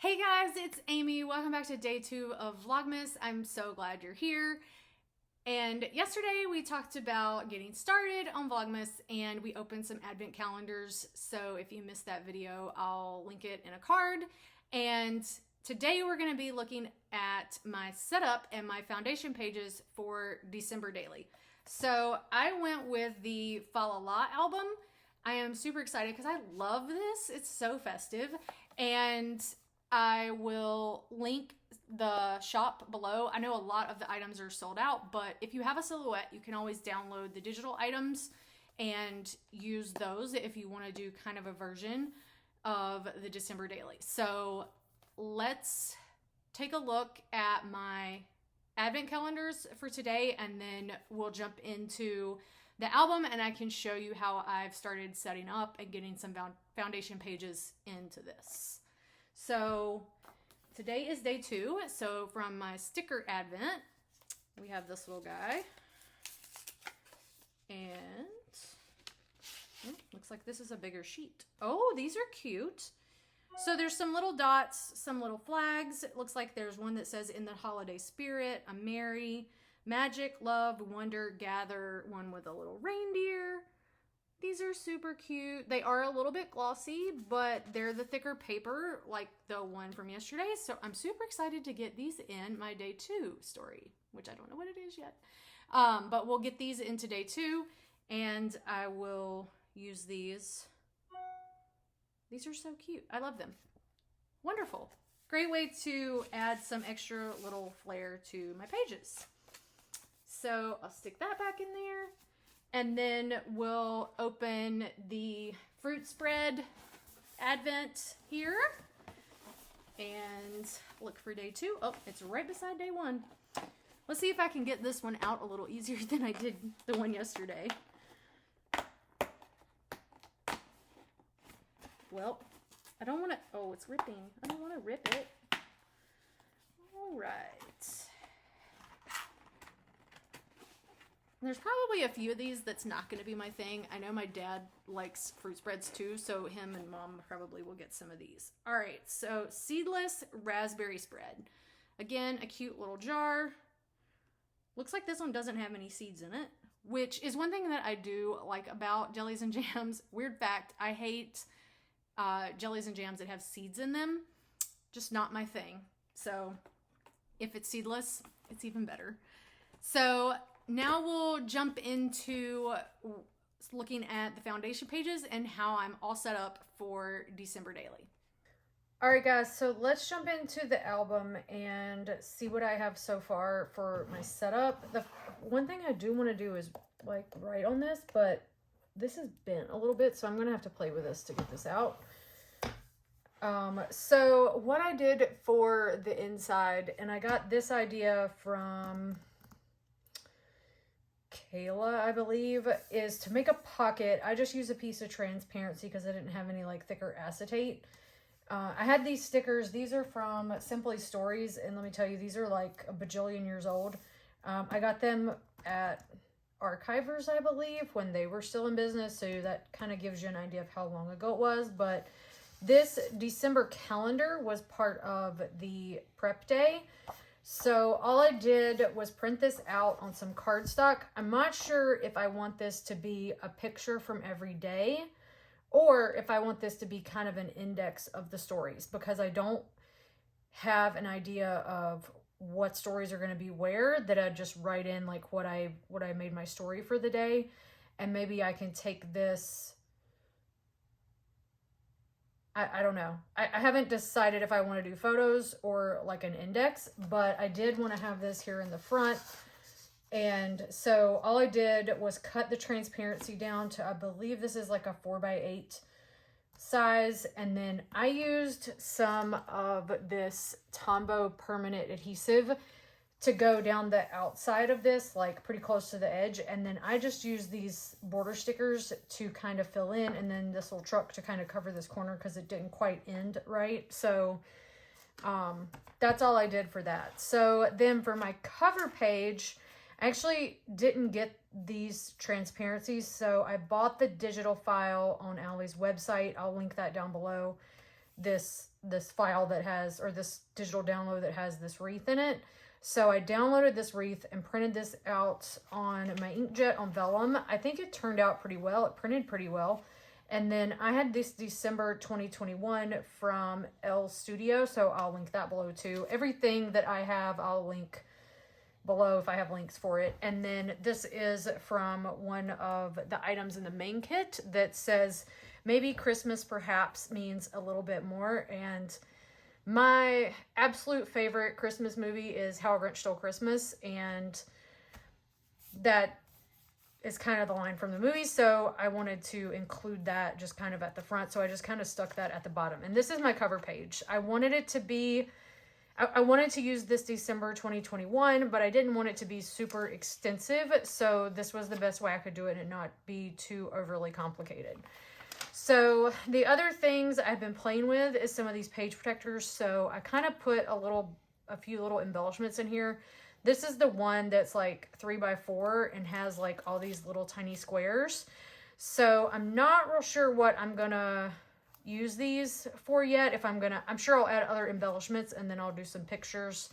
Hey guys, it's Amy. Welcome back to day 2 of Vlogmas. I'm so glad you're here. And yesterday we talked about getting started on Vlogmas and we opened some advent calendars. So if you missed that video, I'll link it in a card. And today we're going to be looking at my setup and my foundation pages for December daily. So I went with the Fa La La album. I am super excited because I love this. It's so festive. And I will link the shop below. I know a lot of the items are sold out, but if you have a silhouette, you can always download the digital items and use those if you want to do kind of a version of the December daily. So let's take a look at my advent calendars for today, and then we'll jump into the album and I can show you how I've started setting up and getting some foundation pages into this. So today is day 2. So from my sticker advent, we have this little guy. And looks like this is a bigger sheet. Oh, these are cute. So there's some little dots, some little flags. It looks like there's one that says "In the holiday spirit," a merry, magic, love, wonder, gather, one with a little reindeer. These are super cute. They are a little bit glossy, but they're the thicker paper like the one from yesterday. So I'm super excited to get these in my day 2 story, which I don't know what it is yet. But we'll get these into day 2 and I will use these. These are so cute. I love them. Wonderful. Great way to add some extra little flair to my pages. So I'll stick that back in there. And then we'll open the fruit spread advent here and look for day 2. Oh, it's right beside day 1. Let's see if I can get this one out a little easier than I did the one yesterday. Well, I don't want to, oh, it's ripping. I don't want to rip it. All right. There's probably a few of these that's not going to be my thing. I know my dad likes fruit spreads too, so him and mom probably will get some of these. All right, so seedless raspberry spread. Again, a cute little jar. Looks like this one doesn't have any seeds in it, which is one thing that I do like about jellies and jams. Weird fact, I hate jellies and jams that have seeds in them. Just not my thing. So if it's seedless, it's even better. So now we'll jump into looking at the foundation pages and how I'm all set up for December daily. All right, guys, so let's jump into the album and see what I have so far for my setup. The one thing I do want to do is like write on this, but this is bent a little bit, so I'm going to have to play with this to get this out. So what I did for the inside, and I got this idea from Kayla, I believe, is to make a pocket. I just use a piece of transparency because I didn't have any like thicker acetate. I had these stickers. These are from Simply Stories, and let me tell you, these are like a bajillion years old. I got them at Archivers, I believe, when they were still in business, so that kind of gives you an idea of how long ago it was. But this December calendar was part of the prep day. So all I did was print this out on some cardstock. I'm not sure if I want this to be a picture from every day or if I want this to be kind of an index of the stories, because I don't have an idea of what stories are going to be where, that I just write in like what I made my story for the day. And maybe I can take this, I don't know. I haven't decided if I want to do photos or like an index, but I did want to have this here in the front. And so all I did was cut the transparency down to, I believe this is like a 4x8 size. And then I used some of this Tombow permanent adhesive to go down the outside of this, like pretty close to the edge. And then I just used these border stickers to kind of fill in, and then this little truck to kind of cover this corner because it didn't quite end right. So that's all I did for that. So then for my cover page, I actually didn't get these transparencies, so I bought the digital file on Allie's website. I'll link that down below. This this file that has, or this digital download that has this wreath in it. So I downloaded this wreath and printed this out on my inkjet on vellum. I think it turned out pretty well. It printed pretty well. And then I had this December 2021 from L Studio, so I'll link that below too. Everything that I have, I'll link below if I have links for it. And then this is from one of the items in the main kit that says, maybe Christmas perhaps means a little bit more. And my absolute favorite Christmas movie is How a Grinch Stole Christmas, and that is kind of the line from the movie, so I wanted to include that just kind of at the front, so I just kind of stuck that at the bottom. And this is my cover page. I wanted it to be, I wanted to use this December 2021, but I didn't want it to be super extensive, so this was the best way I could do it and not be too overly complicated. So the other things I've been playing with is some of these page protectors, so I kind of put a few little embellishments in here. This is the one that's like 3x4 and has like all these little tiny squares. So I'm not real sure what I'm gonna use these for yet. I'm sure I'll add other embellishments and then I'll do some pictures.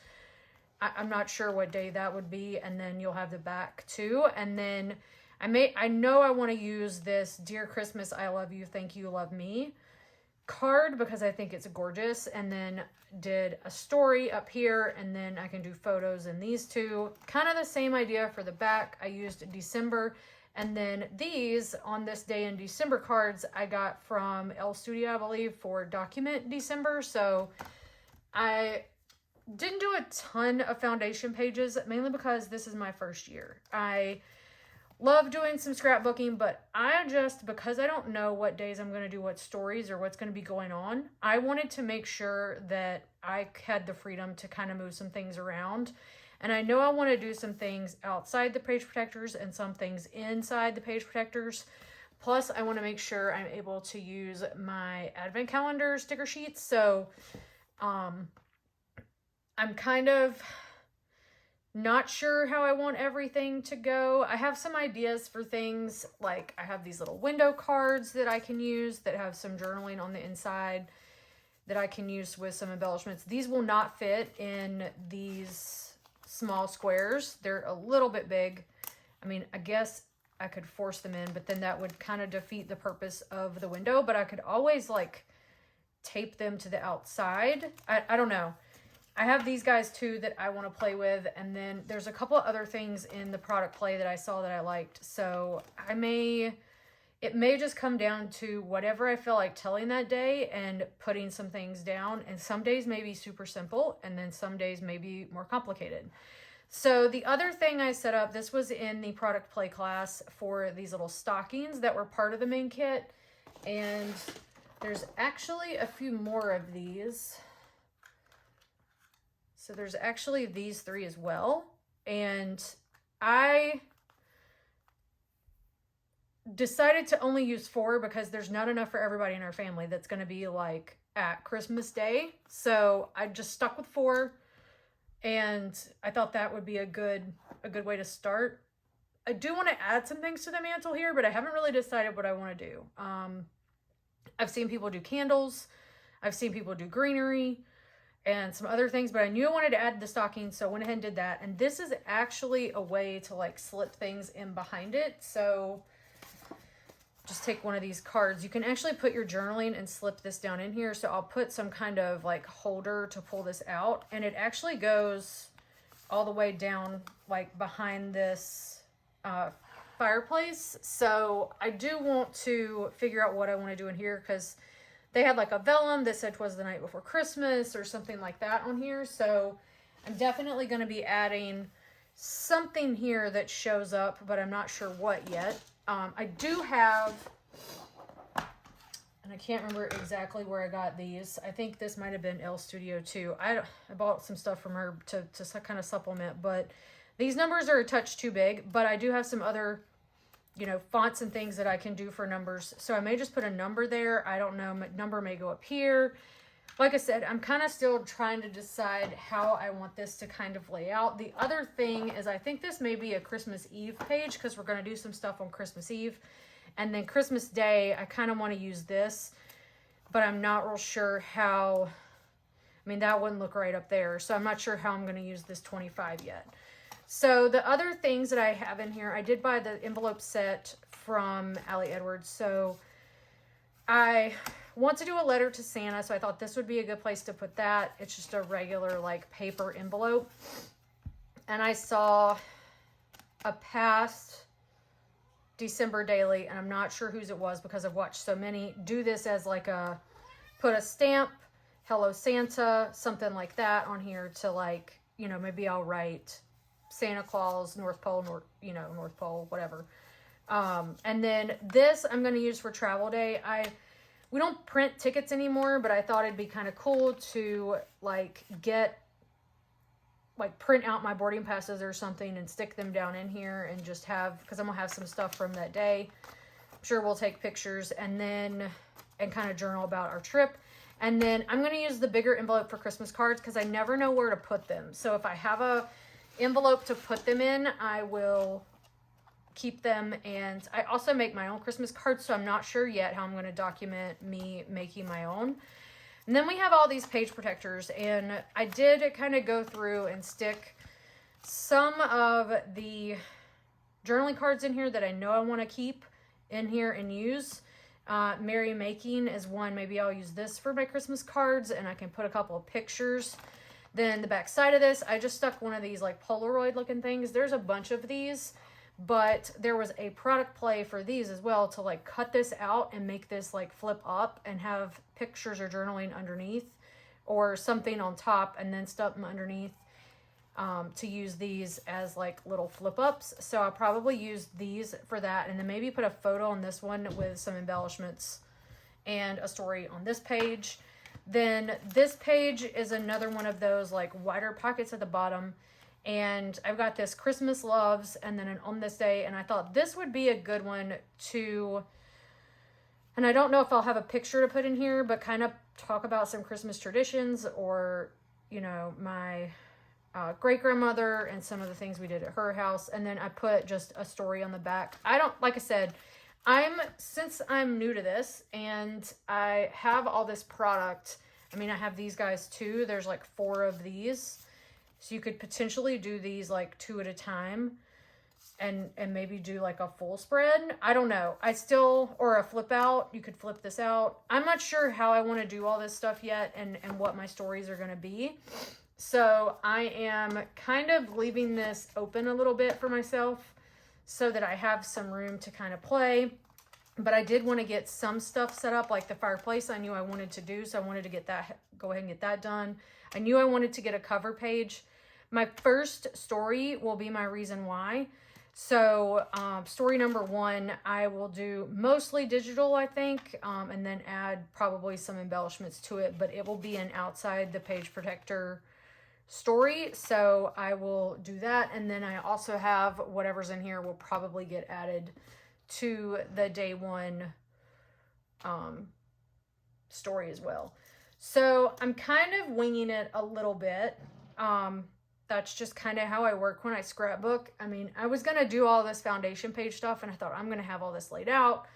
I'm not sure what day that would be. And then you'll have the back too. And then I know I want to use this Dear Christmas, I Love You, Thank You, Love Me card because I think it's gorgeous. And then did a story up here, and then I can do photos in these two. Kind of the same idea for the back. I used December, and then these on this day in December cards I got from L Studio, I believe, for document December. So I didn't do a ton of foundation pages, mainly because this is my first year. I love doing some scrapbooking, but because I don't know what days I'm going to do what stories or what's going to be going on, I wanted to make sure that I had the freedom to kind of move some things around. And I know I want to do some things outside the page protectors and some things inside the page protectors. Plus, I want to make sure I'm able to use my advent calendar sticker sheets. So, I'm kind of not sure how I want everything to go. I have some ideas for things, like I have these little window cards that I can use that have some journaling on the inside that I can use with some embellishments. These will not fit in these small squares. They're a little bit big. I mean, I guess I could force them in, but then that would kind of defeat the purpose of the window. But I could always like tape them to the outside. I don't know. I have these guys too that I want to play with, and then there's a couple of other things in the product play that I saw that I liked. So it may just come down to whatever I feel like telling that day and putting some things down. And some days may be super simple, and then some days may be more complicated. So the other thing I set up, this was in the product play class for these little stockings that were part of the main kit. And there's actually a few more of these. So there's actually these three as well. And I decided to only use 4 because there's not enough for everybody in our family that's going to be like at Christmas Day. So I just stuck with 4, and I thought that would be a good way to start. I do want to add some things to the mantle here, but I haven't really decided what I want to do. I've seen people do candles. I've seen people do greenery and some other things, but I knew I wanted to add the stocking, so I went ahead and did that. And this is actually a way to like slip things in behind it. So just take one of these cards. You can actually put your journaling and slip this down in here. So I'll put some kind of like holder to pull this out, and it actually goes all the way down like behind this fireplace. So I do want to figure out what I want to do in here, because they had like a vellum that said 'twas the night before Christmas or something like that on here. So I'm definitely going to be adding something here that shows up, but I'm not sure what yet. I do have, and I can't remember exactly where I got these. I think this might have been L Studio too. I bought some stuff from her to kind of supplement, but these numbers are a touch too big. But I do have some other, fonts and things that I can do for numbers. So I may just put a number there. I don't know. My number may go up here. Like I said, I'm kind of still trying to decide how I want this to kind of lay out. The other thing is I think this may be a Christmas Eve page, because we're going to do some stuff on Christmas Eve. And then Christmas Day, I kind of want to use this, but I'm not real sure how I mean, that wouldn't look right up there. So I'm not sure how I'm going to use this 25 yet. So the other things that I have in here, I did buy the envelope set from Allie Edwards. So I want to do a letter to Santa, so I thought this would be a good place to put that. It's just a regular like paper envelope. And I saw a past December daily, and I'm not sure whose it was because I've watched so many, do this as like a, put a stamp, Hello Santa, something like that on here to like, you know, maybe I'll write Santa Claus, North Pole, North Pole, whatever. And then this I'm going to use for travel day. We don't print tickets anymore, but I thought it'd be kind of cool to like print out my boarding passes or something and stick them down in here and just have, because I'm gonna have some stuff from that day. I'm sure we'll take pictures and kind of journal about our trip. And then I'm gonna use the bigger envelope for Christmas cards because I never know where to put them. So if I have a envelope to put them in, I will keep them. And I also make my own Christmas cards, so I'm not sure yet how I'm going to document me making my own. And then we have all these page protectors, and I did kind of go through and stick some of the journaling cards in here that I know I want to keep in here and use. Merry Making is one. Maybe I'll use this for my Christmas cards, and I can put a couple of pictures. Then the back side of this, I just stuck one of these like Polaroid looking things. There's a bunch of these, but there was a product play for these as well to like cut this out and make this like flip up and have pictures or journaling underneath or something on top and then stuff them underneath, to use these as like little flip ups. So I'll probably use these for that, and then maybe put a photo on this one with some embellishments and a story on this page. Then this page is another one of those like wider pockets at the bottom. And I've got this Christmas loves and then an on this day. And I thought this would be a good one to, and I don't know if I'll have a picture to put in here, but kind of talk about some Christmas traditions or, you know, my great grandmother and some of the things we did at her house. And then I put just a story on the back. Like I said, since I'm new to this and I have all this product, I mean, I have these guys too. There's like 4 of these. So you could potentially do these like 2 at a time and maybe do like a full spread. I don't know. Or a flip out. You could flip this out. I'm not sure how I want to do all this stuff yet and what my stories are going to be. So I am kind of leaving this open a little bit for myself, so that I have some room to kind of play. But I did want to get some stuff set up, like the fireplace I knew I wanted to do. So I wanted to go ahead and get that done. I knew I wanted to get a cover page. My first story will be my reason why. So story number 1, I will do mostly digital, I think, and then add probably some embellishments to it. But it will be an outside the page protector story, so I will do that. And then I also have whatever's in here will probably get added to the day 1 story as well. So I'm kind of winging it a little bit. That's just kind of how I work when I scrapbook. I mean, I was gonna do all this foundation page stuff and I thought I'm gonna have all this laid out,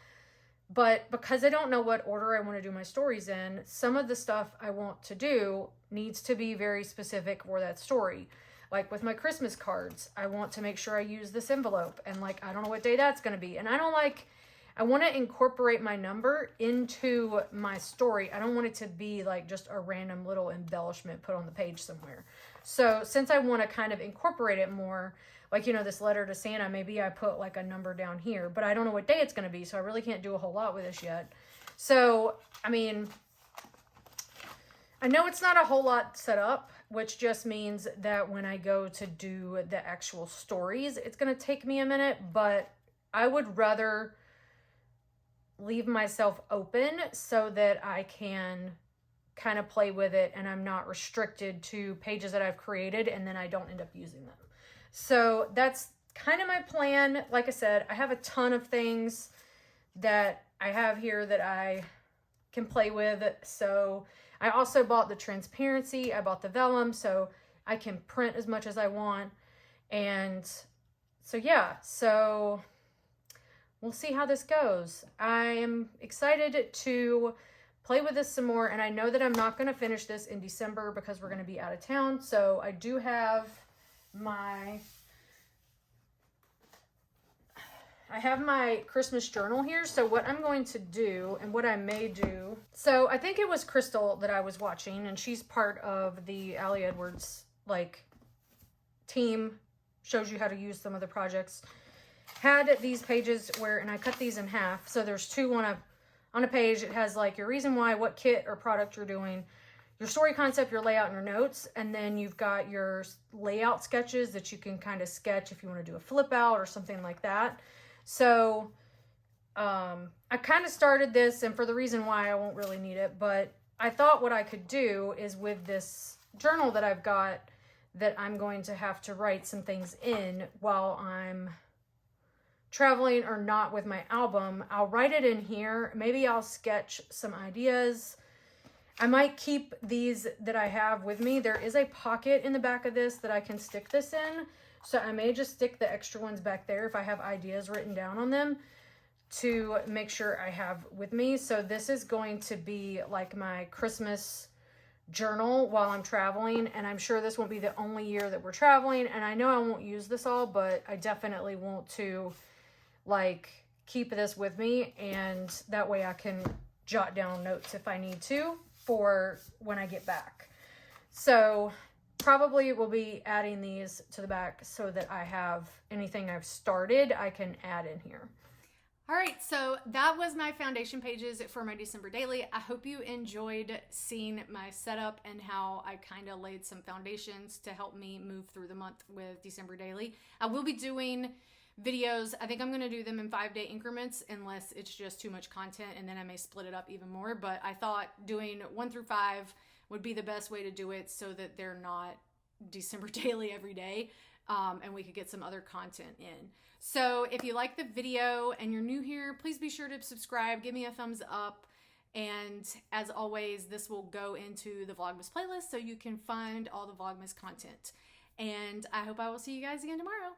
but because I don't know what order I want to do my stories in, some of the stuff I want to do needs to be very specific for that story. Like with my Christmas cards, I want to make sure I use this envelope, and like, I don't know what day that's going to be. And I want to incorporate my number into my story. I don't want it to be like just a random little embellishment put on the page somewhere. So since I want to kind of incorporate it more, like, you know, this letter to Santa, maybe I put like a number down here, but I don't know what day it's going to be. So I really can't do a whole lot with this yet. So, I mean, I know it's not a whole lot set up, which just means that when I go to do the actual stories, it's going to take me a minute, but I would rather leave myself open so that I can kind of play with it and I'm not restricted to pages that I've created and then I don't end up using them. So that's kind of my plan. Like I said, I have a ton of things that I have here that I can play with. So I also bought the transparency. I bought the vellum so I can print as much as I want. And so, yeah, so we'll see how this goes. I am excited to play with this some more. And I know that I'm not going to finish this in December because we're going to be out of town. So I do have my Christmas journal here. So what I'm going to do, and what I may do, so I think it was Crystal that I was watching, and she's part of the Allie Edwards like team, shows you how to use some of the projects, had these pages where, and I cut these in half. So there's two on a page. It has like your reason why, what kit or product you're doing, your story concept, your layout, and your notes. And then you've got your layout sketches that you can kind of sketch if you want to do a flip out or something like that. So I kind of started this, and for the reason why I won't really need it, but I thought what I could do is with this journal that I've got, that I'm going to have to write some things in while I'm traveling or not with my album. I'll write it in here. Maybe I'll sketch some ideas. I might keep these that I have with me. There is a pocket in the back of this that I can stick this in. So I may just stick the extra ones back there if I have ideas written down on them to make sure I have with me. So this is going to be like my Christmas journal while I'm traveling. And I'm sure this won't be the only year that we're traveling. And I know I won't use this all, but I definitely want to like keep this with me. And that way I can jot down notes if I need to for when I get back. So probably will be adding these to the back so that I have anything I've started I can add in here. All right, so that was my foundation pages for my December daily. I hope you enjoyed seeing my setup and how I kind of laid some foundations to help me move through the month with December daily. I will be doing videos. I think I'm going to do them in 5-day increments unless it's just too much content, and then I may split it up even more. But I thought doing 1 through 5 would be the best way to do it so that they're not December daily every day, and we could get some other content in. So if you like the video and you're new here, please be sure to subscribe, give me a thumbs up, and as always, this will go into the Vlogmas playlist so you can find all the Vlogmas content. And I hope I will see you guys again tomorrow.